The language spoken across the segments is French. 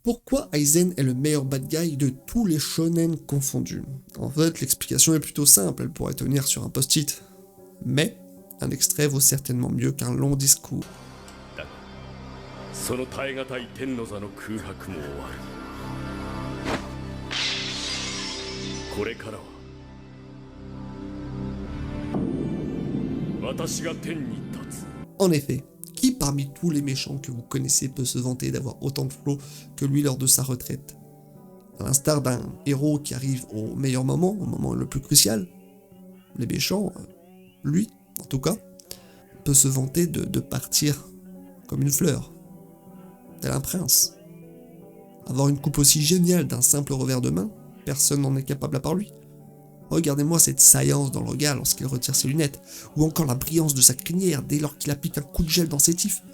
Pourquoi Aizen est le meilleur bad guy de tous les shonen confondus? En fait, l'explication est plutôt simple, elle pourrait tenir sur un post-it. Mais, un extrait vaut certainement mieux qu'un long discours. その耐え難い天の座の空白も終わる。これからは私が天に立つ。 En effet, qui parmi tous les méchants que vous connaissez peut se vanter d'avoir autant de flow que lui lors de sa retraite? À l'instar d'un héros qui arrive au meilleur moment, au moment le plus crucial, les méchants, lui en tout cas, peut se vanter de partir comme une fleur, tel un prince. Avoir une coupe aussi géniale d'un simple revers de main, personne n'en est capable à part lui. Regardez-moi cette saillance dans le regard lorsqu'il retire ses lunettes, ou encore la brillance de sa crinière dès lors qu'il applique un coup de gel dans ses tifs.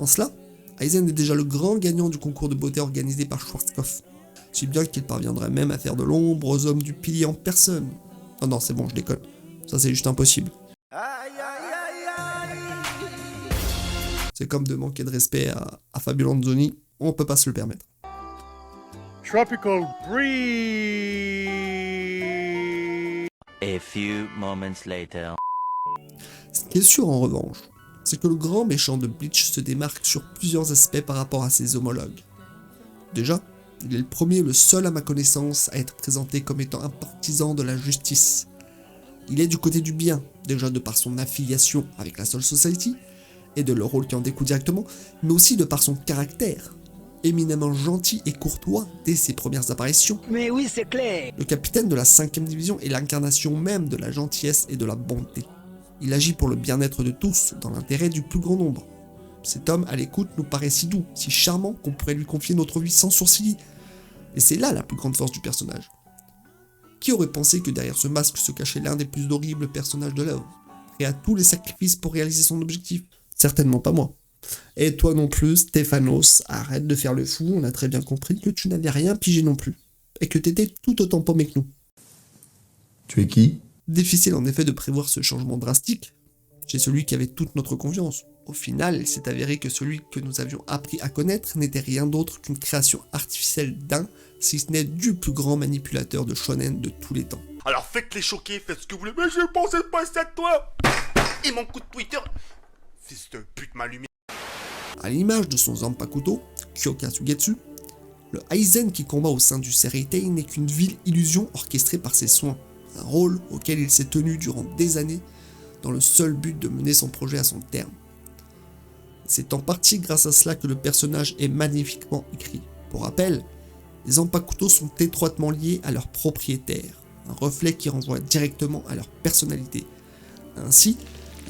En cela, Aizen est déjà le grand gagnant du concours de beauté organisé par Schwarzkopf, si bien qu'il parviendrait même à faire de l'ombre aux hommes du pilier en personne. Oh non, c'est bon, je déconne, ça c'est juste impossible. C'est comme de manquer de respect à Fabio Lanzoni, on peut pas se le permettre. Tropical breeze. A few moments later. Ce qui est sûr en revanche, c'est que le grand méchant de Bleach se démarque sur plusieurs aspects par rapport à ses homologues. Déjà, il est le premier et le seul à ma connaissance à être présenté comme étant un partisan de la justice. Il est du côté du bien, déjà de par son affiliation avec la Soul Society, et de leur rôle qui en découle directement, mais aussi de par son caractère, éminemment gentil et courtois dès ses premières apparitions. Mais oui, c'est clair. Le capitaine de la 5e division est l'incarnation même de la gentillesse et de la bonté. Il agit pour le bien-être de tous, dans l'intérêt du plus grand nombre. Cet homme à l'écoute nous paraît si doux, si charmant qu'on pourrait lui confier notre vie sans sourciller. Et c'est là la plus grande force du personnage. Qui aurait pensé que derrière ce masque se cachait l'un des plus horribles personnages de l'œuvre, prêt à tous les sacrifices pour réaliser son objectif? Certainement pas moi. Et toi non plus, Stéphanos, arrête de faire le fou, on a très bien compris que tu n'avais rien pigé non plus, et que t'étais tout autant paumé que nous. Tu es qui? Difficile en effet de prévoir ce changement drastique chez celui qui avait toute notre confiance. Au final, il s'est avéré que celui que nous avions appris à connaître n'était rien d'autre qu'une création artificielle d'un, si ce n'est du plus grand manipulateur de shonen de tous les temps. Alors faites les choquer, faites ce que vous voulez, mais je pensais pas ça de toi. Et mon coup de Twitter. Fils de pute, ma lumière. À l'image de son Zanpakuto, Kyoka Sugetsu, le Aizen qui combat au sein du Sereitei n'est qu'une vile illusion orchestrée par ses soins, un rôle auquel il s'est tenu durant des années dans le seul but de mener son projet à son terme. C'est en partie grâce à cela que le personnage est magnifiquement écrit. Pour rappel, les Zanpakuto sont étroitement liés à leur propriétaire, un reflet qui renvoie directement à leur personnalité. Ainsi,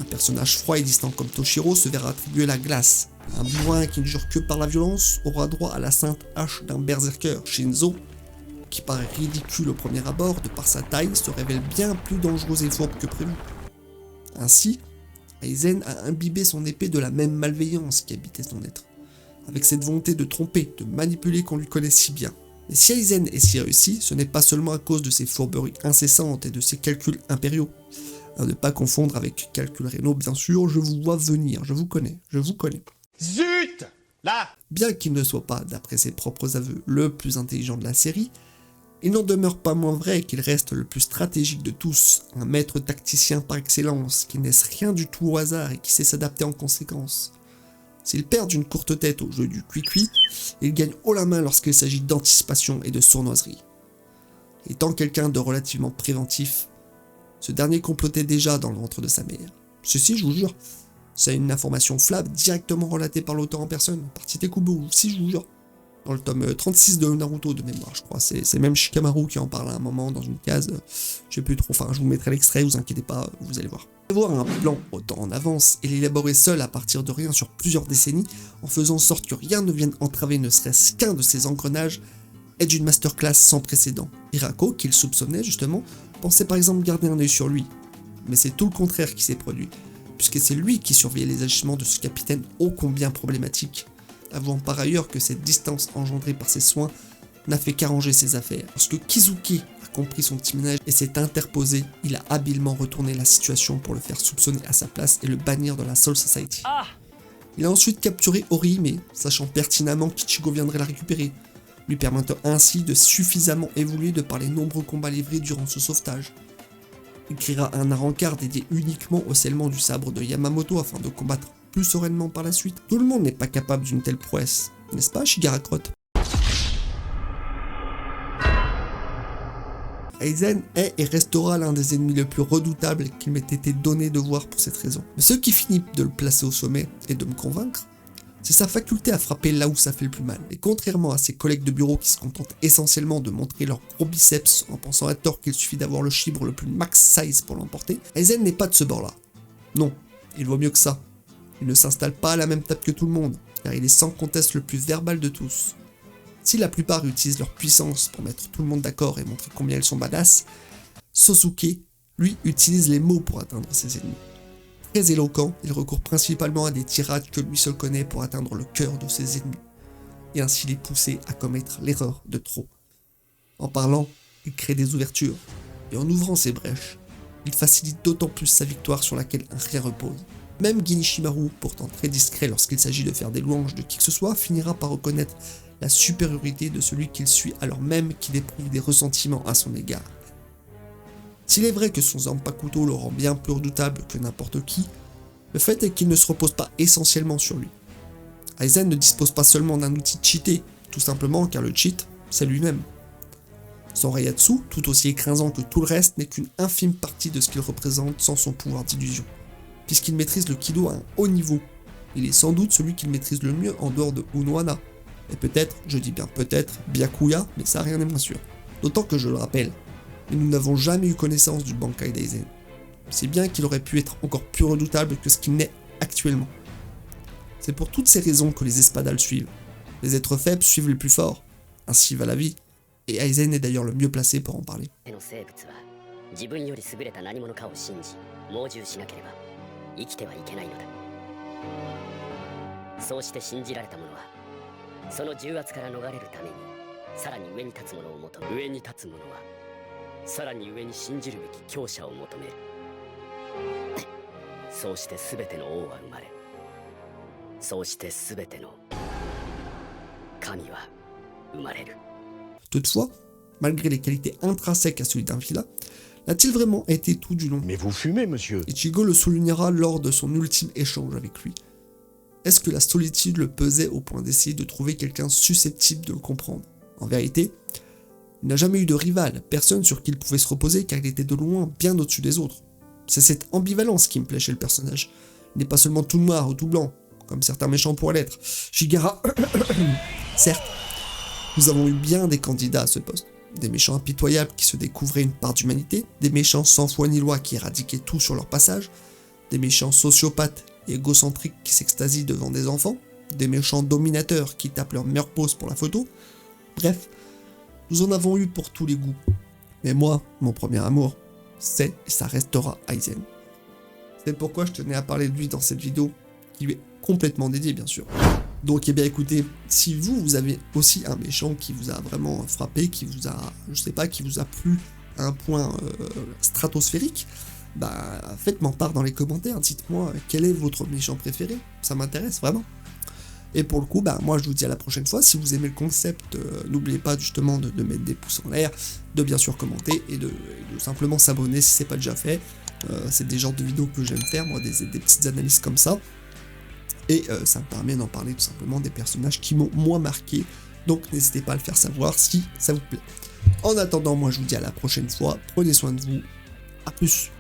un personnage froid et distant comme Toshiro se verra attribuer la glace. Un bourrin qui ne jure que par la violence aura droit à la sainte hache d'un berserker. Shinzo, qui paraît ridicule au premier abord de par sa taille, se révèle bien plus dangereux et fourbe que prévu. Ainsi, Aizen a imbibé son épée de la même malveillance qui habitait son être, avec cette volonté de tromper, de manipuler qu'on lui connaît si bien. Mais si Aizen est si réussi, ce n'est pas seulement à cause de ses fourberies incessantes et de ses calculs impériaux. À ne pas confondre avec calcul rénaux, bien sûr, je vous vois venir, je vous connais. Zut. Là. Bien qu'il ne soit pas, d'après ses propres aveux, le plus intelligent de la série, il n'en demeure pas moins vrai qu'il reste le plus stratégique de tous, un maître tacticien par excellence, qui ne laisse rien du tout au hasard et qui sait s'adapter en conséquence. S'il perd d'une courte tête au jeu du cuit-cuit, il gagne haut la main lorsqu'il s'agit d'anticipation et de sournoiserie. Étant quelqu'un de relativement préventif, ce dernier complotait déjà dans le ventre de sa mère. Ceci, je vous jure, c'est une information flab directement relatée par l'auteur en personne, par Titekubo, si je vous jure. Dans le tome 36 de Naruto de mémoire, je crois. C'est même Shikamaru qui en parle à un moment dans une case. Je sais plus trop, enfin je vous mettrai l'extrait, vous inquiétez pas, vous allez voir. Avoir un plan autant en avance et l'élaborer seul à partir de rien sur plusieurs décennies, en faisant en sorte que rien ne vienne entraver ne serait-ce qu'un de ces engrenages, est d'une masterclass sans précédent. Hirako, qu'il soupçonnait justement, pensait par exemple garder un œil sur lui. Mais c'est tout le contraire qui s'est produit, puisque c'est lui qui surveillait les agissements de ce capitaine ô combien problématique, avouant par ailleurs que cette distance engendrée par ses soins n'a fait qu'arranger ses affaires. Lorsque Kizuki a compris son petit ménage et s'est interposé, il a habilement retourné la situation pour le faire soupçonner à sa place et le bannir de la Soul Society. Il a ensuite capturé Orihime, sachant pertinemment qu'Ichigo viendrait la récupérer, lui permettant ainsi de suffisamment évoluer de par les nombreux combats livrés durant ce sauvetage. Il créera un Arrancar dédié uniquement au scellement du sabre de Yamamoto afin de combattre plus sereinement par la suite. Tout le monde n'est pas capable d'une telle prouesse, n'est-ce pas Shigarakroth? Aizen est et restera l'un des ennemis les plus redoutables qu'il m'ait été donné de voir pour cette raison. Mais ce qui finit de le placer au sommet et de me convaincre, c'est sa faculté à frapper là où ça fait le plus mal. Et contrairement à ses collègues de bureau qui se contentent essentiellement de montrer leurs gros biceps en pensant à tort qu'il suffit d'avoir le chibre le plus max size pour l'emporter, Aizen n'est pas de ce bord-là. Non, il vaut mieux que ça. Il ne s'installe pas à la même table que tout le monde, car il est sans conteste le plus verbal de tous. Si la plupart utilisent leur puissance pour mettre tout le monde d'accord et montrer combien ils sont badass, Sasuke, lui, utilise les mots pour atteindre ses ennemis. Très éloquent, il recourt principalement à des tirades que lui seul connaît pour atteindre le cœur de ses ennemis, et ainsi les pousser à commettre l'erreur de trop. En parlant, il crée des ouvertures, et en ouvrant ces brèches, il facilite d'autant plus sa victoire sur laquelle rien repose. Même Ginnishimaru, pourtant très discret lorsqu'il s'agit de faire des louanges de qui que ce soit, finira par reconnaître la supériorité de celui qu'il suit alors même qu'il éprouve des ressentiments à son égard. S'il est vrai que son Zanpakuto le rend bien plus redoutable que n'importe qui, le fait est qu'il ne se repose pas essentiellement sur lui. Aizen ne dispose pas seulement d'un outil cheaté, tout simplement car le cheat, c'est lui-même. Son Reiatsu, tout aussi écrasant que tout le reste, n'est qu'une infime partie de ce qu'il représente sans son pouvoir d'illusion. Puisqu'il maîtrise le Kido à un haut niveau, il est sans doute celui qu'il maîtrise le mieux en dehors de Unohana, et peut-être, je dis bien peut-être, Byakuya, mais ça rien n'est moins sûr. D'autant que je le rappelle, nous n'avons jamais eu connaissance du Bankai d'Aizen. C'est bien qu'il aurait pu être encore plus redoutable que ce qu'il n'est actuellement. C'est pour toutes ces raisons que les Espadals suivent. Les êtres faibles suivent les plus forts. Ainsi va la vie. Et Aizen est d'ailleurs le mieux placé pour en parler. 自分より優れた何者かを信じ猛獣しなければ生きてはいけないのだ。そうして信じられた者はその重圧から逃れるためにさらに上に立つ者を求め、上に立つ者はさらに上に信じるべき強者を求める。そうして全ての王は生まれ、そうして全ての神は生まれる。 Toutefois, malgré les qualités intrinsèques à celui d'un vilain, l'a-t-il vraiment été tout du long? Mais vous fumez, monsieur. Ichigo le soulignera lors de son ultime échange avec lui. Est-ce que la solitude le pesait au point d'essayer de trouver quelqu'un susceptible de le comprendre? En vérité, il n'a jamais eu de rival, personne sur qui il pouvait se reposer car il était de loin bien au-dessus des autres. C'est cette ambivalence qui me plaît chez le personnage. Il n'est pas seulement tout noir ou tout blanc, comme certains méchants pourraient l'être. Shigara, certes, nous avons eu bien des candidats à ce poste. Des méchants impitoyables qui se découvraient une part d'humanité, des méchants sans foi ni loi qui éradiquaient tout sur leur passage, des méchants sociopathes et égocentriques qui s'extasient devant des enfants, des méchants dominateurs qui tapent leur meilleure pose pour la photo. Bref, nous en avons eu pour tous les goûts. Mais moi, mon premier amour, c'est et ça restera Aizen. C'est pourquoi je tenais à parler de lui dans cette vidéo, qui lui est complètement dédiée bien sûr. Donc eh bien écoutez, si vous avez aussi un méchant qui vous a vraiment frappé, qui vous a, je sais pas, qui vous a plu à un point stratosphérique, bah faites-m'en part dans les commentaires, dites-moi quel est votre méchant préféré, ça m'intéresse vraiment. Et pour le coup, bah moi je vous dis à la prochaine fois, si vous aimez le concept, n'oubliez pas justement de mettre des pouces en l'air, de bien sûr commenter et de simplement s'abonner si c'est pas déjà fait. C'est des genres de vidéos que j'aime faire, moi, des petites analyses comme ça. Et ça me permet d'en parler tout simplement des personnages qui m'ont moins marqué. Donc n'hésitez pas à le faire savoir si ça vous plaît. En attendant, moi je vous dis à la prochaine fois. Prenez soin de vous. A plus.